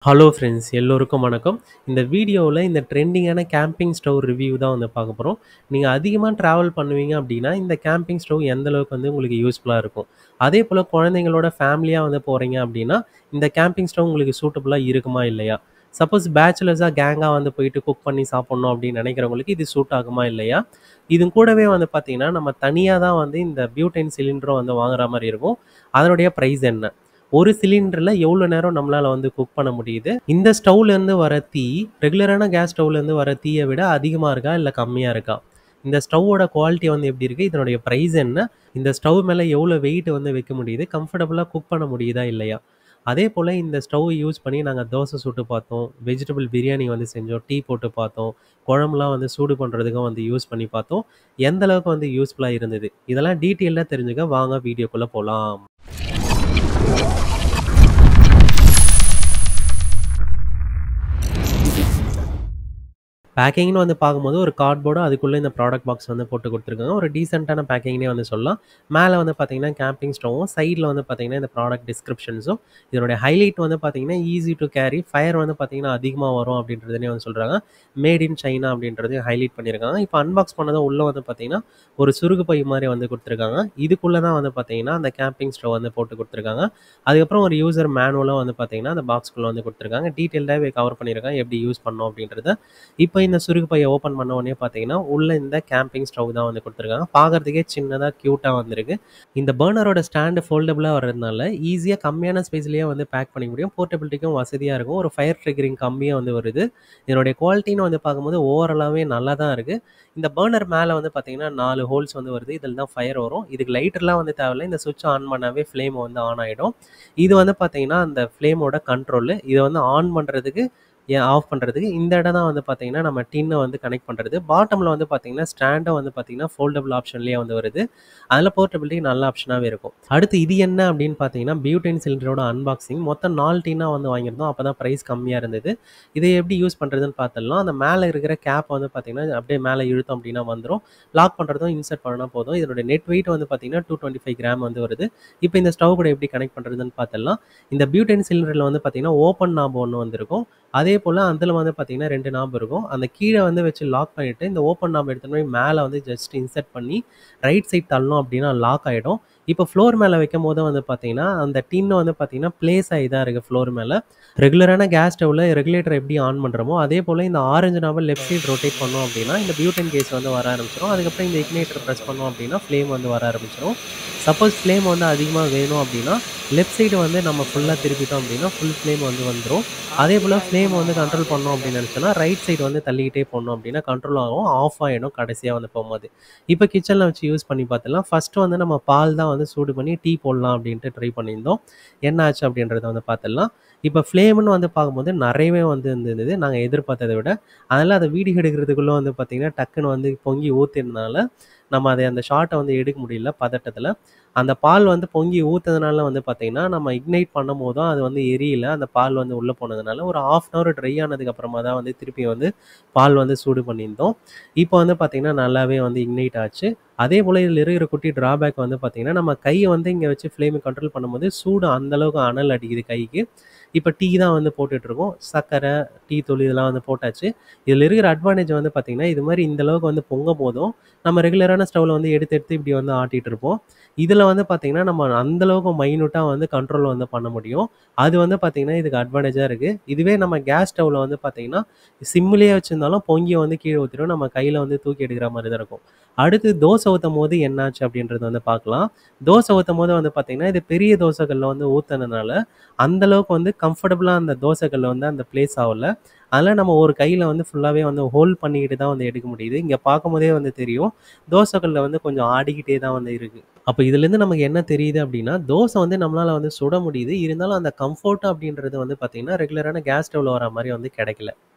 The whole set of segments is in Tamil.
ஹலோ ஃப்ரெண்ட்ஸ் எல்லோருக்கும் வணக்கம். இந்த வீடியோவில் இந்த ட்ரெண்டிங்கான கேம்பிங் ஸ்டவ் ரிவ்யூ தான் வந்து பார்க்க போகிறோம். நீங்கள் அதிகமாக ட்ராவல் பண்ணுவீங்க அப்படின்னா இந்த கேம்பிங் ஸ்டவ் எந்த அளவுக்கு வந்து உங்களுக்கு யூஸ்ஃபுல்லாக இருக்கும். அதே போல் குழந்தைங்களோட ஃபேமிலியாக வந்து போகிறீங்க அப்படின்னா இந்த கேம்பிங் ஸ்டவ் உங்களுக்கு சூட்டபுளாக இருக்குமா இல்லையா? சப்போஸ் பேச்சுலர்ஸாக கேங்காக வந்து போயிட்டு குக் பண்ணி சாப்பிட்ணும் அப்படின்னு நினைக்கிறவங்களுக்கு இது சூட் ஆகுமா இல்லையா? இது கூடவே வந்து பார்த்தீங்கன்னா நம்ம தனியாக தான் வந்து இந்த பியூட்டைன் சிலிண்டரும் வந்து வாங்குற மாதிரி இருக்கும். அதனுடைய ப்ரைஸ் என்ன? ஒரு சிலிண்டர்ல எவ்வளோ நேரம் நம்மளால வந்து குக் பண்ண முடியுது? இந்த ஸ்டவ்லேருந்து வர தீ, ரெகுலரான கேஸ் ஸ்டவ்லேருந்து வர தீய விட அதிகமா இருக்கா? இல்ல கம்மியா இருக்கா? இந்த ஸ்டவ்வோட குவாலிட்டி வந்து எப்படி இருக்கு? இதனுடைய பிரைஸ் என்ன? இந்த ஸ்டவ் மேல எவ்வளோ வெயிட் வந்து வைக்க முடியுது? கம்ஃபர்டபுளா குக் பண்ண முடியுதா? இல்லையா? அதேபோல இந்த ஸ்டவ் யூஸ் பண்ணி நாங்க தோசை சுட்டு பார்த்தோம். வெஜிடபிள் பிரியாணி வந்து செஞ்சோம். டீ போட்டு பார்த்தோம். குழம்புலாம் வந்து சூடு பண்றதுக்கும் வந்து யூஸ் பண்ணி பார்த்தோம். எந்த அளவுக்கு வந்து யூஸ்ஃபுல்லா இருந்தது? இதெல்லாம் டீட்டெயில்டா தெரிஞ்சுக்க வாங்க வீடியோக்குள்ள போலாம். பேக்கிங்ன்னு வந்து பார்க்கும்போது ஒரு கார்ட்போர்டும் அதுக்குள்ளே இந்த ப்ராடக்ட் பாக்ஸ் வந்து போட்டு கொடுத்துருக்காங்க. ஒரு டீசென்ட்டான பேக்கிங்னே வந்து சொல்லலாம். மேலே வந்து பார்த்தீங்கன்னா கேம்பிங் ஸ்டவ்வும், சைடில் வந்து பார்த்தீங்கன்னா இந்த ப்ராடக்ட் டிஸ்கிரிப்ஷன்ஸும், இதனுடைய ஹைலைட் வந்து பார்த்தீங்கன்னா ஈஸி டு கேரி, ஃபயர் வந்து பார்த்தீங்கன்னா அதிகமாக வரும் அப்படின்றதுனே வந்து சொல்கிறாங்க. மேட் இன் சைனா அப்படின்றதையும் ஹைலைட் பண்ணியிருக்காங்க. இப்போ அன்பாக்ஸ் பண்ணதும் உள்ளே வந்து பார்த்தீங்கன்னா ஒரு சுருகு பை மாதிரி வந்து கொடுத்துருக்காங்க. இதுக்குள்ளே தான் வந்து பார்த்தீங்கன்னா அந்த கேம்பிங் ஸ்டவ் வந்து போட்டு கொடுத்துருக்காங்க. அதுக்கப்புறம் ஒரு யூசர் மேனுவலும் வந்து பார்த்தீங்கன்னா அந்த பாக்ஸ்குள்ளே வந்து கொடுத்துருக்காங்க. டீட்டெயில்டாகவே கவர் பண்ணியிருக்காங்க எப்படி யூஸ் பண்ணணும் அப்படின்றத. இப்போ இந்த சுருகு பைய ஓப்பன் பண்ண உடனே பார்த்தீங்கன்னா, உள்ள இந்த கேம்பிங் ஸ்டவ் தான் வந்து குடுத்துருக்காங்க. பார்க்கறதுக்கே சின்னதா கியூட்டா வந்திருக்கு. இந்த பர்னரோட ஸ்டாண்ட் ஃபோல்டபுளா வர்றதுனால, ஈஸியா கம்மியான ஸ்பேஸ்லயே வந்து பேக் பண்ணிக்க முடியும். போர்ட்டபிலிட்டிக்கும் வசதியா இருக்கும். ஒரு ஃபயர் ட்ரிகரிங் கம்பியும் வந்து வருது. இதனுடைய குவாலிட்டின்னு வந்து பார்க்கும்போது ஓவராலாவே நல்லா தான் இருக்கு. இந்த பர்னர் மேல வந்து பார்த்தீங்கன்னா, 4 ஹோல்ஸ் வந்து வருது. இதில தான் ஃபயர் வரும். இதுக்கு லைட்டர்லாம் வந்து தேவையில்ல. இந்த ஸ்விட்ச் ஆன் பண்ணாவே ஃப்ளேம் வந்து ஆன் ஆயிடும். இது வந்து பார்த்தீங்கன்னா, அந்த ஃப்ளேமோட கண்ட்ரோலு. இத வந்து ஆன் பண்றதுக்கு ஆஃப் பண்ணுறதுக்கு இந்த இடம் தான் வந்து பார்த்தீங்கன்னா, நம்ம டின்ன வந்து கனெக்ட் பண்ணுறது. பாட்டம்ல வந்து பார்த்தீங்கன்னா, ஸ்டாண்டும் வந்து பார்த்தீங்கன்னா, ஃபோல்டபுள் ஆப்ஷன்லேயே வந்து வருது. அதில போர்ட்டபிலிட்டி நல்ல ஆப்ஷனாவே இருக்கும். அடுத்து இது என்ன அப்படின்னு பார்த்தீங்கன்னா, பியூட்டைன் சிலிண்டரோட அன்பாக்சிங். மொத்தம் 4 டின்னா வந்து வாங்கியிருந்தோம். அப்போ தான் பிரைஸ் கம்மியா இருந்தது. இதை எப்படி யூஸ் பண்ணுறதுன்னு பார்த்துடலாம். அந்த மேலே இருக்கிற கேப் வந்து பார்த்தீங்கன்னா, அப்படியே மேலே இழுத்தோம் அப்படின்னா வந்துரும். லாக் பண்ணுறதும் இன்சர்ட் பண்ணா போதும். இதனுடைய நெட் வெயிட் வந்து பார்த்தீங்கன்னா, 225 கிராம் வந்து வருது. இப்போ இந்த ஸ்டவ் கூட எப்படி கனெக்ட் பண்ணுறதுன்னு பார்த்துடலாம். இந்த பியூட்டைன் சிலிண்டரில் வந்து பார்த்தீங்கன்னா, ஓப்பன் நாப் ஒண்ணு வந்திருக்கும். அதே போல அதில வந்து பார்த்தீங்கன்னா 2 நாப் இருக்கும். அந்த கீழ வந்து வச்சு லாக் பண்ணிட்டு, இந்த ஓப்பன் நாப் எடுத்துட்டு போய் மேல வந்து ஜஸ்ட் இன்சர்ட் பண்ணி, ரைட் சைட் தள்ளினோம் அப்படின்னா லாக் ஆயிடும். இப்போ ஃப்ளோர் மேல வைக்கும்போது வந்து பார்த்தீங்கன்னா, அந்த டின் வந்து பார்த்தீங்கன்னா, பிளேஸ் ஆகி தான் இருக்கு ஃப்ளோர் மேல. ரெகுலரான கேஸ் ஸ்டவ்ல ரெகுலேட்டர் எப்படி ஆன் பண்றோமோ, அதே போல இந்த ஆரஞ்சு நாப லெஃப்ட் சைட் ரொட்டேட் பண்ணோம் அப்படின்னா, இந்த பியூட்டைன் கேஸ் வந்து வர ஆரம்பிச்சுரும். அதுக்கப்புறம் இந்த இக்னைட்டர் பிரஸ் பண்ணோம் அப்படின்னா, ஃப்ளேம் வந்து வர ஆரம்பிச்சுரும். சப்போஸ் ஃப்ளேம் வந்து அதிகமா வேணும் அப்படின்னா, லெஃப்ட் சைடு வந்து நம்ம ஃபுல்லா திருப்பிட்டோம் அப்படின்னா, ஃபுல் ஃப்ளேம் வந்து வந்துரும். அதேபோல ஃப்ளேம் வந்து கண்ட்ரோல் பண்ணோம் அப்படின்னு நினைச்சோம்னா, ரைட் சைடு வந்து தள்ளிக்கிட்டே போனோம் அப்படின்னா கண்ட்ரோல் ஆகும். ஆஃப் ஆயிடும் கடைசியா வந்து போம்போது. இப்போ கிச்சன்ல வச்சு யூஸ் பண்ணி பார்த்துடலாம். ஃபர்ஸ்ட்டு வந்து நம்ம பால் தான் வந்து சூடு பண்ணி டீ போடலாம் அப்படின்ட்டு ட்ரை பண்ணியிருந்தோம். என்ன ஆச்சு அப்படின்றத வந்து பார்த்துடலாம். இப்போ ஃப்ளேம்ன்னு வந்து பார்க்கும்போது நெறையவே வந்து இருந்தது. நாங்க எதிர்பார்த்தத விட. அதனால அத வீடியோ எடுக்கிறதுக்குள்ள வந்து பார்த்தீங்கன்னா, டக்குன்னு வந்து பொங்கி ஊத்தினனால, நம்ம அந்த ஷாட்ட வந்து எடுக்க முடியல பதட்டத்துல. அந்த பால் வந்து பொங்கி ஊத்துனதுனால வந்து பார்த்தீங்கன்னா, நம்ம இக்னைட் பண்ணும்போதும் அது வந்து எரியல. அந்த பால் வந்து உள்ள போனதுனால, ஒரு 1/2 அன் ஹவர் ட்ரை ஆனதுக்கு அப்புறமா தான் வந்து திருப்பி வந்து பால் வந்து சூடு பண்ணியிருந்தோம். இப்போ வந்து பார்த்தீங்கன்னா, நல்லாவே வந்து இக்னைட் ஆச்சு. அதேபோல இதில இருக்கிற குட்டி டிராபேக் வந்து பார்த்தீங்கன்னா, நம்ம கைய வந்து இங்க வச்சு ஃப்ளேம கண்ட்ரோல் பண்ணும்போது, சூடு அந்த அளவுக்கு அனல் அடிக்குது கைக்கு. இப்ப டீ தான் வந்து போட்டுட்ருக்கோம். சர்க்கரை, டீ தூள் இதெல்லாம் வந்து போட்டாச்சு. இதில இருக்கிற அட்வான்டேஜ் வந்து பார்த்தீங்கன்னா, இது மாரி இந்த அளவுக்கு வந்து பொங்கும்போதும், நம்ம ரெகுலரான ஸ்டவ்ல வந்து எடுத்து எடுத்து இப்படி வந்து ஆட்டிட்டு இருப்போம். இதில வந்து பார்த்தீங்கன்னா, நம்ம அந்த அளவுக்கு மைன்யூட்டா வந்து கண்ட்ரோல் வந்து பண்ண முடியும். அது வந்து பார்த்தீங்கன்னா, இதுக்கு அட்வான்டேஜா இருக்கு. இதுவே நம்ம கேஸ் ஸ்டவ்ல வந்து பார்த்தீங்கன்னா, சிம்லயே வச்சிருந்தாலும் பொங்கி வந்து கீழ ஊத்திரும். நம்ம கையில வந்து தூக்கி எடுக்கிற மாரி தான் இருக்கும். அடுத்து தோசை ஊத்தும்போது என்னாச்சு அப்படின்றத வந்து பார்க்கலாம். தோசை ஊத்தும்போது வந்து பார்த்தீங்கன்னா, இது பெரிய தோசை கல்ல வந்து ஊத்துனனால, அந்த அளவுக்கு வந்து கம்ஃபர்டபுளா அந்த தோசை கல்ல வந்து அந்த பிளேஸ் ஆவல. அதனால நம்ம ஒரு கையில வந்து ஃபுல்லாவே வந்து ஹோல்ட் பண்ணிக்கிட்டு தான் வந்து எடுக்க முடியுது. இங்க பார்க்கும்போதே வந்து தெரியும். தோசை கல்ல வந்து கொஞ்சம் ஆடிக்கிட்டே தான் வந்து இருக்கு. அப்ப இதுலேருந்து நமக்கு என்ன தெரியுது அப்படின்னா, தோசை வந்து நம்மளால வந்து சுட முடியுது. இருந்தாலும் அந்த கம்ஃபோர்ட் அப்படின்றது வந்து பார்த்தீங்கன்னா, ரெகுலரான கேஸ் ஸ்டவ்ல வர மாரி வந்து கிடைக்கல.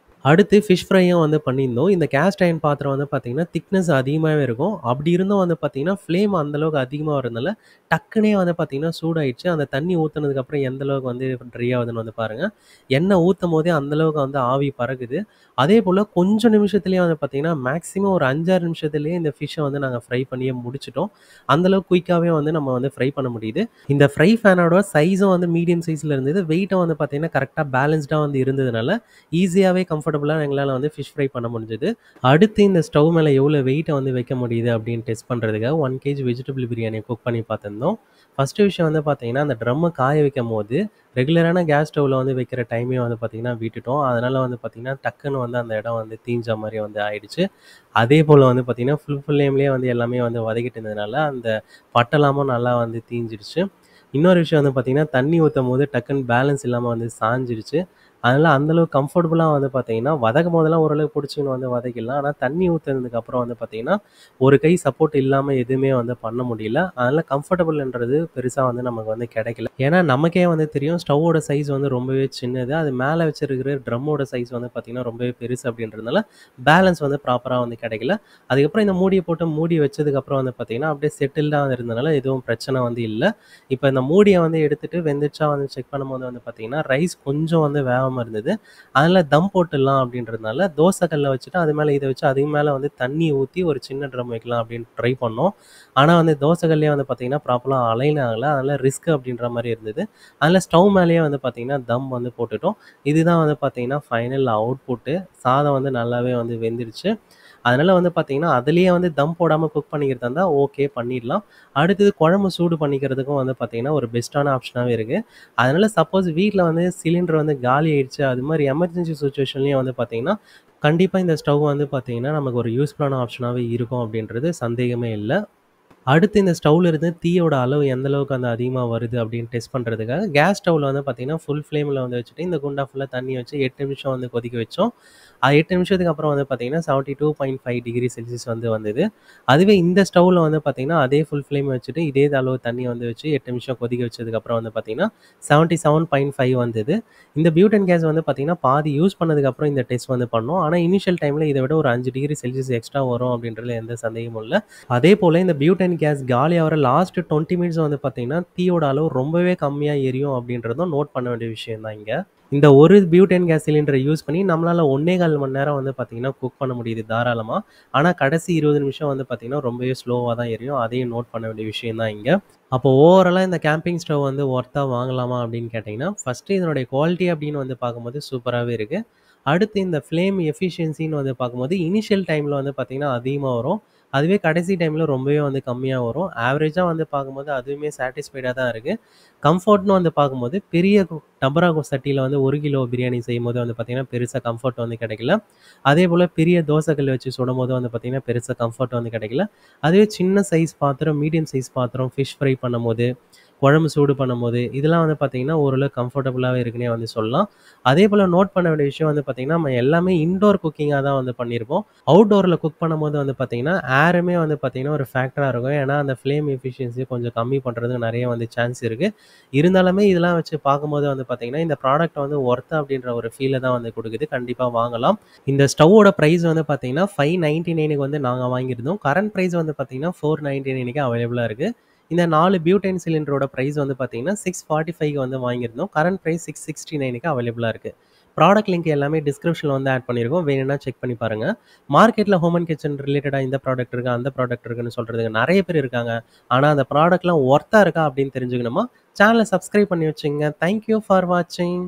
அடுத்து ஃபிஷ் ஃப்ரையும் வந்து பண்ணியிருந்தோம். இந்த கேஸ்ட் அயர்ன் பாத்திரம் வந்து பார்த்தீங்கன்னா, திக்னஸ் அதிகமாவே இருக்கும். அப்படி இருந்தும் வந்து பார்த்தீங்கன்னா, ஃப்ளேம் அந்த அளவுக்கு அதிகமா வரதுனால, டக்குனே வந்து பார்த்தீங்கன்னா சூடாயிடுச்சு. அந்த தண்ணி ஊத்துனதுக்கப்புறம் எந்த அளவுக்கு வந்து ட்ரை ஆகுதுன்னு வந்து பாருங்க. எண்ணெய் ஊத்தும்போதே அந்த அளவுக்கு வந்து ஆவி பறக்குது. அதேபோல கொஞ்சம் நிமிஷத்திலேயே வந்து பார்த்தீங்கன்னா, மேக்ஸிமம் ஒரு 5, 6 நிமிஷத்திலேயே இந்த ஃபிஷ்ஷ வந்து நாங்க ஃப்ரை பண்ணியே முடிச்சுட்டோம். அந்த அளவுக்கு குயிக்காவே வந்து நம்ம வந்து ஃப்ரை பண்ண முடியுது. இந்த ஃப்ரை ஃபேனோட சைஸும் வந்து மீடியம் சைஸ்ல இருந்தது. வெயிட்டும் வந்து பார்த்தீங்கன்னா, கரெக்ட்டா பேலன்ஸ்டா வந்து இருந்ததுனால, ஈஸியாவே கம்ஃபர்டபுளா எங்களால வந்து ஃபிஷ் ஃப்ரை பண்ண முடிஞ்சது. அடுத்து இந்த ஸ்டவ் மேல எவ்வளோ வெயிட்ட வந்து வைக்க முடியுது அப்படின்னு டெஸ்ட் பண்றதுக்காக 1 கேஜி வெஜிடபிள் பிரியாணி குக் பண்ணி பார்த்திருந்தோம். ஃபர்ஸ்ட்டு விஷயம் வந்து பார்த்தீங்கன்னா, அந்த ட்ரம்ம காய வைக்கும்போது, ரெகுலரான கேஸ் ஸ்டவ்ல வந்து வைக்கிற டைமையும் வந்து பார்த்தீங்கன்னா விட்டுட்டோம். அதனால வந்து பார்த்தீங்கன்னா, டக்குன்னு வந்து அந்த இடம் வந்து தீஞ்ச மாரி வந்து ஆயிடுச்சு. அதேபோல வந்து பார்த்தீங்கன்னா, ஃபுல் ஃப்ளேம்லயே வந்து எல்லாமே வந்து வதக்கிட்டு இருந்ததுனால, அந்த பட்டலாமும் நல்லா வந்து தீஞ்சிடுச்சு. இன்னொரு விஷயம் வந்து பார்த்தீங்கன்னா, தண்ணி ஊத்தும்போது டக்குன்னு பேலன்ஸ் இல்லாம வந்து சாஞ்சிருச்சு. அதனால அந்த அளவுக்கு கம்ஃபர்டபுளா வந்து பார்த்தீங்கன்னா, வதக்கும்போதெல்லாம் ஓரளவுக்கு புடிச்சுக்கின்னு வந்து வதக்கிடலாம். ஆனா தண்ணி ஊத்துனதுக்கு அப்புறம் வந்து பார்த்தீங்கன்னா, ஒரு கை சப்போர்ட் இல்லாம எதுவுமே வந்து பண்ண முடியல. அதனால கம்ஃபர்டபுள்ன்றது பெருசா வந்து நமக்கு வந்து கிடைக்கல. ஏன்னா நமக்கே வந்து தெரியும் ஸ்டவ்வோட சைஸ் வந்து ரொம்பவே சின்னது. அது மேல வச்சிருக்கிற ட்ரம்மோட சைஸ் வந்து பார்த்தீங்கன்னா, ரொம்பவே பெருசு அப்படின்றதுனால, பேலன்ஸ் வந்து ப்ராப்பரா வந்து கிடைக்கல. அதுக்கப்புறம் இந்த மூடிய போட்டு மூடி வச்சதுக்கப்புறம் வந்து பார்த்தீங்கன்னா, அப்படியே செட்டில்டா இருந்தனால எதுவும் பிரச்சனை வந்து இல்ல. இப்ப இந்த மூடிய வந்து எடுத்துட்டு வெந்துருச்சா வந்து செக் பண்ணும்போது வந்து பார்த்தீங்கன்னா, ரைஸ் கொஞ்சம் வந்து வேகாம இருந்தது. அதனால தம் போட்டுடலாம் அப்படின்றதுனால, தோசை கல்ல வச்சுட்டு அது மேல இத வச்சு அதுக்கு மேல வந்து தண்ணி ஊத்தி ஒரு சின்ன ட்ரம் வைக்கலாம் அப்படின்னு ட்ரை பண்ணோம். ஆனா வந்து தோசை கல்லே வந்து பார்த்தீங்கன்னா, ப்ராப்பரா அலைன் ஆகல. அதனால ரிஸ்க் அப்படின்ற மாரி இருந்தது. அதனால ஸ்டவ் மேலேயே வந்து பார்த்தீங்கன்னா, தம் வந்து போட்டுட்டோம். இதுதான் வந்து பார்த்தீங்கன்னா, ஃபைனல் அவுட்புட்டு. சாதம் வந்து நல்லாவே வந்து வெந்துருச்சு. அதனால வந்து பார்த்தீங்கன்னா, அதிலேயே வந்து தம் போடாம குக் பண்ணிக்கிறதா இருந்தா ஓகே பண்ணிடலாம். அடுத்தது குழம்பு சூடு பண்ணிக்கிறதுக்கும் வந்து பார்த்தீங்கன்னா, ஒரு பெஸ்ட்டான ஆப்ஷனாவே இருக்கு. அதனால சப்போஸ் வீட்ல வந்து சிலிண்டர் வந்து காலி ஆயிடுச்சு, அது மாரி எமர்ஜென்சி சிச்சுவேஷன்லயும் வந்து பார்த்தீங்கன்னா, கண்டிப்பா இந்த ஸ்டவ் வந்து பார்த்தீங்கன்னா, நமக்கு ஒரு யூஸ்ஃபுல்லான ஆப்ஷனாவே இருக்கும் அப்படின்றது சந்தேகமே இல்ல. அடுத்து இந்த ஸ்டவ்ல இருந்து தீயோட அளவு எந்த அளவுக்கு வந்து அதிகமா வருது அப்படின்னு டெஸ்ட் பண்றதுக்காக, கேஸ் ஸ்டவ்ல வந்து பார்த்தீங்கன்னா, ஃபுல் ஃப்ளேம்ல வந்து வச்சுட்டு, இந்த குண்டா ஃபுல்லா தண்ணி வச்சு 8 நிமிஷம் வந்து கொதிக்க வச்சோம். 8 நிமிஷத்துக்கு அப்புறம் வந்து பார்த்தீங்கன்னா, 72.5 டிகிரி செல்சியஸ் வந்து வந்தது. அதுவே இந்த ஸ்டவ்ல வந்து பார்த்தீங்கன்னா, அதே ஃபுல் ஃப்ளேம் வச்சுட்டு, இதே அளவு தண்ணி வந்து வச்சு 8 நிமிஷம் கொதிக்க வச்சதுக்கப்புறம் வந்து பார்த்தீங்கன்னா, 77.5 வந்தது. இந்த பியூட்டன் கேஸ் வந்து பார்த்தீங்கன்னா, பாதி யூஸ் பண்ணதுக்கப்புறம் இந்த டெஸ்ட் வந்து பண்ணோம். ஆனா, இனிஷியல் டைம்ல இத விட ஒரு 5 டிகிரி செல்சியஸ் எக்ஸ்ட்ரா வரும் அப்படின்றதுல எந்த சந்தேகமும் இல்ல. அதேபோல இந்த பியூட்டன் கேஸ் காலியாகுற லாஸ்ட் 20 மினிட்ஸ் வந்து பார்த்தீங்கன்னா, தீயோட அளவு ரொம்பவே கம்மியா எரியும் அப்படின்றதும் நோட் பண்ண வேண்டிய விஷயம் தான் இங்க. இந்த ஒரு பியூட்டேன் கேஸ் சிலிண்டர யூஸ் பண்ணி நம்மளால 1 1/4 மணி நேரம் வந்து பார்த்தீங்கன்னா, குக் பண்ண முடியுது தாராளமா. ஆனா கடைசி 20 நிமிஷம் வந்து பார்த்தீங்கன்னா, ரொம்பவே ஸ்லோவா தான் எரியும். அதையும் நோட் பண்ண வேண்டிய விஷயம் தான் இங்க. அப்போ ஓவராலா இந்த கேம்பிங் ஸ்டவ் வந்து ஒர்த்தா வாங்கலாமா அப்படின்னு கேட்டீங்கன்னா, ஃபர்ஸ்ட்டு இதனுடைய குவாலிட்டி அப்படின்னு வந்து பார்க்கும்போது சூப்பராவே இருக்கு. அடுத்து இந்த ஃப்ளேம் எஃபிஷியன்சின்னு வந்து பார்க்கும்போது, இனிஷியல் டைம்ல வந்து பார்த்தீங்கன்னா அதிகமா வரும். அதுவே கடைசி டைம்ல ரொம்பவே வந்து கம்மியா வரும். ஆவரேஜா வந்து பார்க்கும்போது அதுவுமே சாட்டிஸ்ஃபைடா தான் இருக்கு. கம்ஃபோர்ட்ன்னு வந்து பார்க்கும்போது, பெரிய டபரா சட்டியில வந்து 1 கிலோ பிரியாணி செய்யும்போது வந்து பார்த்தீங்கன்னா, பெருசா கம்ஃபோர்ட் வந்து கிடைக்கல. அதேபோல பெரிய தோசை கல் வச்சு சுடும்போது வந்து பார்த்தீங்கன்னா, பெருசா கம்ஃபோர்ட் வந்து கிடைக்கல. அதுவே சின்ன சைஸ் பாத்திரம், மீடியம் சைஸ் பாத்திரம், ஃபிஷ் ஃப்ரை பண்ணும்போது, குழம்பு சூடு பண்ணும்போது, இதெல்லாம் வந்து பார்த்தீங்கன்னா, ஓரளவு கம்ஃபோர்டபுளாவே இருக்குன்னே வந்து சொல்லலாம். அதேபோல நோட் பண்ண வேண்டிய விஷயம் வந்து பார்த்தீங்கன்னா, நம்ம எல்லாமே இன்டோர் குக்கிங்கா தான் வந்து பண்ணியிருப்போம். அவுட்டோர்ல குக் பண்ணும்போது வந்து பார்த்தீங்கன்னா, ஏருமே வந்து பார்த்தீங்கன்னா, ஒரு ஃபேக்டரா இருக்கும். ஏன்னா, அந்த ஃப்ளேம் எஃபிஷியன்சி கொஞ்சம் கம்மி பண்றதுக்கு நெறைய வந்து சான்ஸ் இருக்கு. இருந்தாலுமே இதெல்லாம் வச்சு பார்க்கும்போது வந்து பார்த்தீங்கன்னா, இந்த ப்ராடக்ட் வந்து ஒர்த் அப்படின்ற ஒரு ஃபீல தான் வந்து குடுக்குது. கண்டிப்பா வாங்கலாம். இந்த ஸ்டவ்வோட பிரைஸ் வந்து பார்த்தீங்கன்னா, 599க்கு வந்து நாங்க வாங்கியிருந்தோம். கரண்ட் பிரைஸ் வந்து பார்த்தீங்கன்னா, 499க்கு அவைலபிளா இருக்கு. இந்த 4 பியூட்டைன் சிலிண்டரோட பிரைஸ் வந்து பார்த்தீங்கன்னா, 645க்கு வந்து வாங்கியிருந்தோம். கரண்ட் பிரைஸ் 669க்கு அவைலபிளா இருக்கு. ப்ராடக்ட் லிங்க் எல்லாமே டிஸ்கிரிப்ஷன்ல வந்து ஆட் பண்ணியிருக்கோம். வேணும்னா செக் பண்ணி பாருங்க. மார்க்கெட்ல ஹோம் அண்ட் கிச்சன் ரிலேட்டடா இந்த ப்ராடக்ட் இருக்கு, அந்த ப்ராடக்ட் இருக்குன்னு சொல்றதுக்கு நெறைய பேர் இருக்காங்க. ஆனா அந்த ப்ராடக்ட்லாம் ஒர்த்தா இருக்கா அப்படின்னு தெரிஞ்சுக்கணுமா, சேனல சப்ஸ்கிரைப் பண்ணி வச்சுக்கங்க. தேங்க் யூ ஃபார் வாட்சிங்.